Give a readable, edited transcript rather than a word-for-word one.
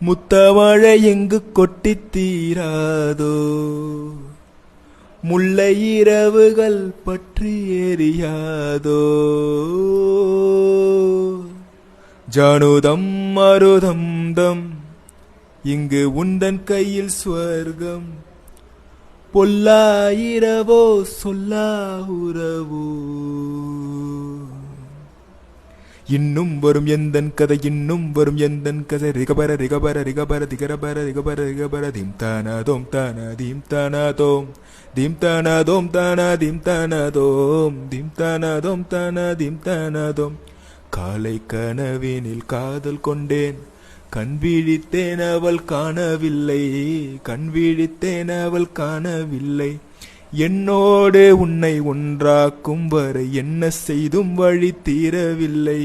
முத்தமழை எங்கு கொட்டித் தீராதோ, முல்லை இரவுகள் பற்றி எரியாதோ. ஜானுதம் மருதம் தம் இங்கு உந்தன் கையில் ஸ்வர்க்கம். பொல்லாயிரவோ சொல்லா உறவோ. இன்னும் வரும் எந்தன் கதை, இன்னும் வரும் எந்தன் கதை. ரிகபர ரிகபர ரிகபர திகரபர ரிகபர ரிகபர தீம் தானாதோம் தானா தீம் தானாதோம் தீம் தானாதோம் தானா தீம் தானாதோம் தீம் தானாதோம் தானா தீம் தானாதோம். காலை கனவினில் காதல் கொண்டேன், கண் விழித்தேன் அவள் காணவில்லை, கண் விழித்தேன் அவள் காணவில்லை. என்னோடு உன்னை ஒன்றாக்கும் வரை என்ன செய்தும் வழி தீரவில்லை.